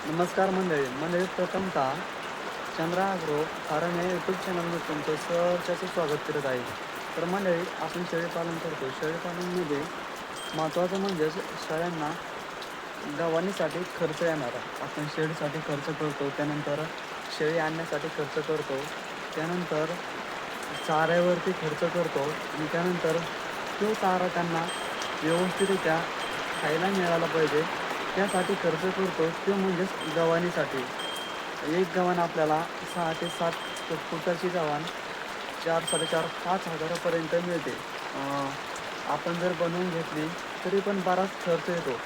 नमस्कार मंडळी प्रथमतः चंद्रा ॲग्रो फार्म या यूट्यूब चॅनलमध्ये तुमचं सहर्षाचं स्वागत करत आहे. तर मंडळी आपण शेळीपालन करतो. शेळीपालनमध्ये महत्त्वाचं म्हणजेच शेळ्यांना गव्हाणीसाठी खर्च येणारा. आपण शेळीसाठी खर्च करतो, त्यानंतर शेळी आणण्यासाठी खर्च करतो, त्यानंतर चाऱ्यावरती खर्च करतो आणि त्यानंतर तो चारा त्यांना व्यवस्थितरित्या खायला मिळाला पाहिजे त्यासाठी खर्च करतो. तो म्हणजेच गव्हाणीसाठी. एक गव्हाण आपल्याला 6 ते 7 फुटाची गव्हाण 4-4.5 हजारापर्यंत मिळते. आपण जर बनवून घेतली तरी पण बराच खर्च येतो.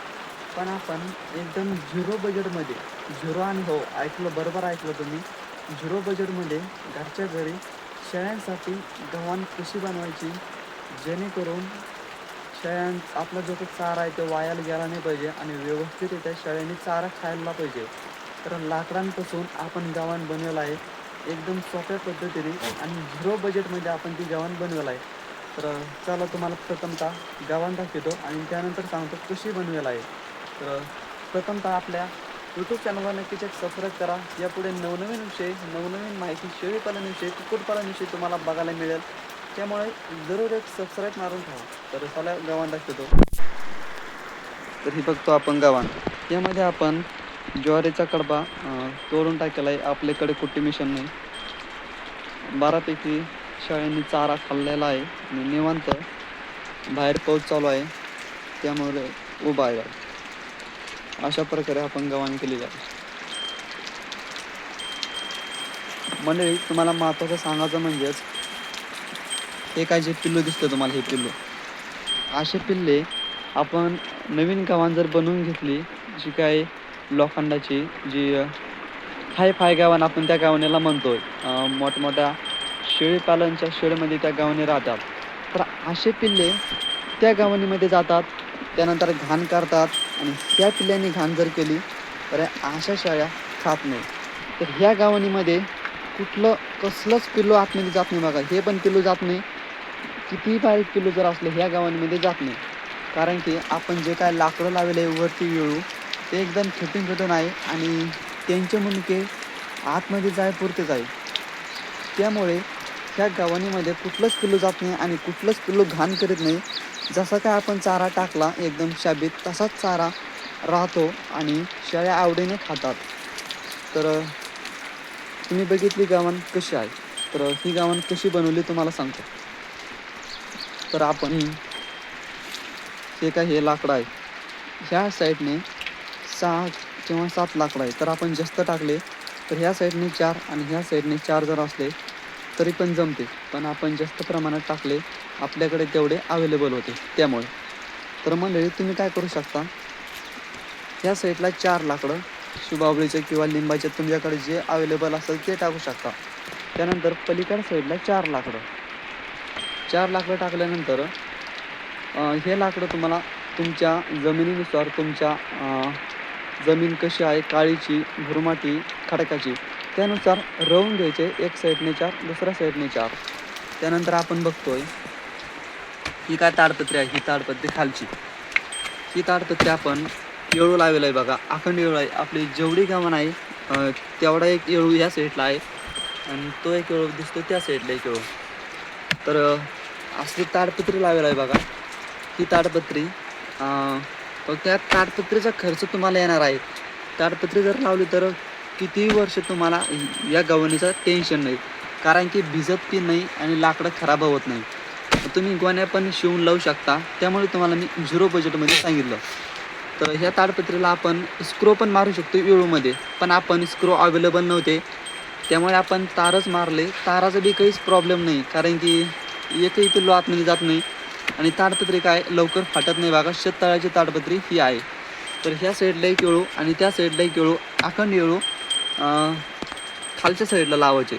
पण आपण एकदम झिरो बजेटमध्ये, झिरो आणि हो ऐकलं बरोबर ऐकलं तुम्ही, झिरो बजेटमध्ये घरच्या घरी शेळ्यांसाठी गव्हाण कशी बनवायची जेणेकरून आपला जो काही चारा आहे तो वायाला गेला नाही पाहिजे आणि व्यवस्थितरित्या शेळ्यांनी चारा खायला पाहिजे. तर लाकडांपासून आपण गव्हाण बनवलं आहे एकदम सोप्या पद्धतीने आणि झिरो बजेटमध्ये आपण ती गव्हाण बनवलं आहे. तर चला तुम्हाला प्रथमतः गव्हाण दाखवतो आणि त्यानंतर सांगतो कशी बनवेल आहे. तर प्रथमतः आपल्या यूट्यूब चॅनलवर नक्कीच एक सबस्क्राईब करा. यापुढे नवनवीन विषय, नवनवीन माहिती, शेळीपालनविषयी, कुक्कुटपालनविषयी तुम्हाला बघायला मिळेल. त्यामुळे जरूर एक सबस्क्राईब मारून ठेवा. तर चला गव्हाण दाखवतो. तर ही बघतो आपण गव्हाण. यामध्ये आपण ज्वारीचा कडबा तोडून टाकेला आहे. आपल्याकडे कुट्टी मिशन नाही. बऱ्यापैकी शेळ्यांनी चारा खाल्लेला आहे आणि निवांत बाहेर पाऊस चालू आहे त्यामुळे उभा आहे. अशा प्रकारे आपण गव्हाण केली जाते. मंडळी तुम्हाला महत्त्वाचं सांगायचं म्हणजेच हे काय जे पिल्लू दिसतं तुम्हाला, हे पिल्लू, असे पिल्ले आपण नवीन गव्हाण जर बनवून घेतली, जी काय लोखंडाची जी हाय गव्हाण आपण त्या गव्हाणीला म्हणतोय, मोठमोठ्या शेळीपालनच्या शेडमध्ये त्या गव्हाणी राहतात. तर असे पिल्ले त्या गव्हाणीमध्ये जातात, त्यानंतर घाण करतात आणि त्या पिल्ल्यांनी घाण जर केली तर अशा शेळ्या खात नाही. तर ह्या गव्हाणीमध्ये कसलंच पिल्लू आतमध्ये जात नाही. बघा, हे पण पिल्लू जात नाही. कितीही बारीक पिल्लू जर असलं ह्या गव्हाणीमध्ये जात नाही. कारण की आपण जे काय लाकडं लावले वरती येळू ते एकदम छोटून आहे आणि त्यांचे मुंडके आतमध्ये जायपुरतेच आहे. त्यामुळे ह्या गव्हाणीमध्ये कुठलंच पिल्लू जात नाही आणि कुठलंच पिल्लू घाण करीत नाही. जसा काय आपण चारा टाकला एकदम शाबीत तसाच चारा राहतो आणि शेळ्या आवडीने खातात. तर तुम्ही बघितली गव्हाण कशी आहे. तर ही गव्हाण कशी बनवली तुम्हाला सांगतो. तर आपण हे काय हे लाकडं आहे, ह्या साईडने 6 किंवा 7 लाकडं आहे. तर आपण जास्त टाकले तर ह्या साईडने 4 आणि ह्या साईडने 4 जर असले तरी पण जमते. पण आपण जास्त प्रमाणात टाकले आपल्याकडे तेवढे अवेलेबल होते त्यामुळे. तर मंडळी तुम्ही काय करू शकता, ह्या साईडला 4 लाकडं शुबावळीचे किंवा लिंबाचे तुमच्याकडे जे अवेलेबल असेल ते टाकू शकता. त्यानंतर पलीकडच्या साईडला 4 लाकडं टाकल्यानंतर हे लाकडं तुम्हाला तुमच्या जमिनीनुसार, तुमच्या जमीन कशी आहे, काळीची, भुरमाटी, खडकाची, त्यानुसार रवून घ्यायचे. एक साईडने 4, दुसऱ्या साईडने 4. त्यानंतर आपण बघतोय ही काय ताडपत्री आहे, ही ताडपत्री खालची, ही ताडपत्री आपण येळू लावेल आहे. बघा, अखंड येळू आहे. आपली जेवढी गव्हाण आहे तेवढा एक येळू ह्या साईडला आहे आणि तो एक येळू दिसतो त्या साईडला एक येळू. तर असली ताडपत्री लावेल आहे. बघा, ही ताडपत्री त्या ताडपत्रीचा खर्च तुम्हाला येणार आहे. ताडपत्री जर लावली तर कितीही वर्ष तुम्हाला या गव्हाणीचं टेन्शन नाही. कारण की भिजत की नाही आणि लाकडं खराब होत नाही. तुम्ही गोण्या पण शिवून लावू शकता. त्यामुळे तुम्हाला मी झिरो बजेटमध्ये सांगितलं. तर ह्या ताडपत्रीला आपण स्क्रो पण मारू शकतो येळूमध्ये, पण आपण स्क्रो अवेलेबल नव्हते त्यामुळे आपण तारच मारले. ताराचा बी काहीच प्रॉब्लेम नाही, कारण की एकही पिल्लू आतमध्ये जात नाही आणि ताडपत्री काय लवकर फाटत नाही. बघा, शेततळ्याची ताडपत्री ही आहे. तर ह्या साईडला एक येळू आणि त्या साईडला एक येळू, अखंड येळू खालच्या साईडला लावायचे.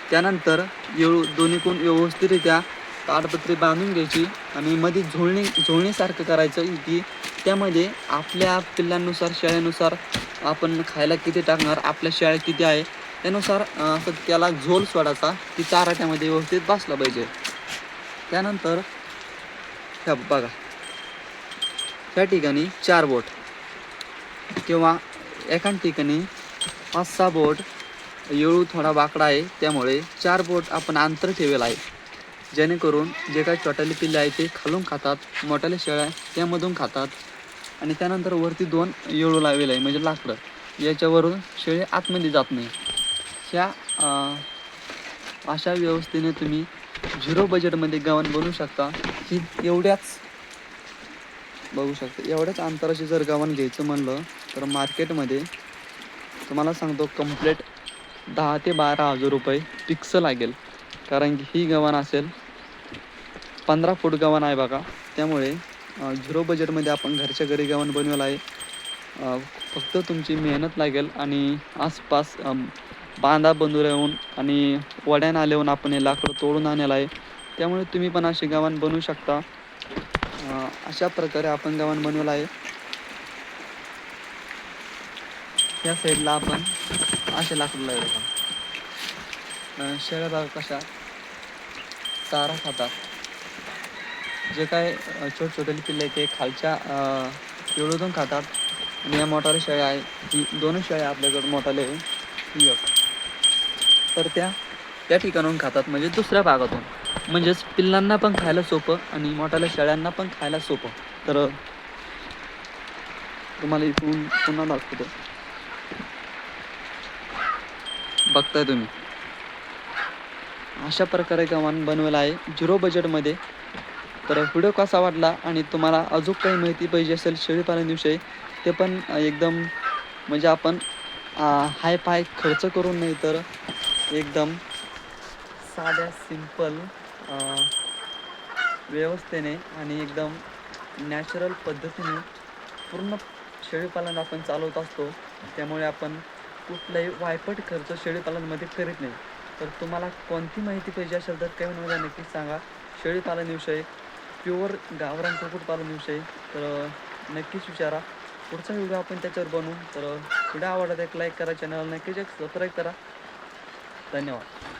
त्यानंतर येळू दोन्हीकडून व्यवस्थितरित्या ताडपत्री बांधून घ्यायची आणि मध्ये झोळणीसारखं करायचं की त्यामध्ये आपल्या पिल्लांनुसार, शेळ्यानुसार आपण खायला किती टाकणार, आपल्या शेळ्या किती आहे त्यानुसार असं त्याला झोल सोडायचा की चारा त्यामध्ये व्यवस्थित बसला पाहिजे. त्यानंतर ह्या बघा, त्या ठिकाणी 4 बोट किंवा एका ठिकाणी 5-6 बोट, येळू थोडा वाकडा आहे त्यामुळे 4 बोट आपण अंतर ठेवेल आहे, जेणेकरून जे काही छोट्याले पिल्ले आहे ते खालून खातात, मोठ्याले शेळ्या त्यामधून खातात आणि त्यानंतर वरती 2 येळू लावेल आहे म्हणजे लाकडं, याच्यावरून शेळी आतमध्ये जात नाही. ह्या अशा व्यवस्थेने तुम्ही 0 बजेटमध्ये गव्हाण बनवू शकता. ही एवढ्याच बघू शकता, एवढ्याच अंतराची जर गव्हाण घ्यायचं म्हणलं तर मार्केटमध्ये तुम्हाला सांगतो कंप्लेट 10 ते 12 हजार रुपये फिक्स लागेल. कारण की ही गव्हाण असेल 15 फूट गव्हाण आहे बघा. त्यामुळे 0 बजेटमध्ये आपण घरच्या घरी गव्हाण बनवलं आहे. फक्त तुमची मेहनत लागेल आणि आसपास बांधा बांधून येऊन आणि वड्या नाल्याहून आपण हे लाकडं तोडून आणलेलं आहे. त्यामुळे तुम्ही पण अशी गव्हाण बनवू शकता. अशा प्रकारे आपण गव्हाण बनवलं आहे. या साईडला आपण असे लाकडं लावले बघा. शेळ्या बघा कशा चारा खातात. जे काय छोटे छोटे पिल्ले ते खालच्या पिवळूतून खातात आणि या मोठाल्या शेळ्या आहे, ही 2 शेळ्या आपल्याकडे मोठाले आहे ही एक. तर त्या ठिकाणाहून खातात म्हणजे दुसऱ्या भागातून, म्हणजेच पिल्लांना पण खायला सोपं आणि मोठाल्या शेळ्यांना पण खायला सोपं. तर तुम्हाला इथून पुन्हा दाखवतो, बघताय तुम्ही अशा प्रकारे गव्हाण बनवलं आहे 0 बजेटमध्ये. तर व्हिडिओ कसा वाटला आणि तुम्हाला अजून काही माहिती पाहिजे असेल शेळीपालनाविषयी, ते पण एकदम म्हणजे आपण हाय फाय खर्च करून नाही तर एकदम साध्या सिंपल व्यवस्थेने आणि एकदम नॅचरल पद्धतीने पूर्ण शेळीपालन आपण चालवत असतो. त्यामुळे आपण कुठलाही वायपट खर्च शेळीपालनामध्ये करीत नाही. तर तुम्हाला कोणती माहिती पाहिजे असेल तर कमेंटमध्ये नक्कीच सांगा. शेळीपालनाविषयी, प्युअर गावरान कुक्कुटपालनाविषयी तर नक्कीच विचारा. पुढचा व्हिडिओ आपण त्याच्यावर बनवू. तर व्हिडिओ आवडला तर एक लाईक करा, चॅनल नक्कीच एक सबस्क्राईब करा. धन्यवाद.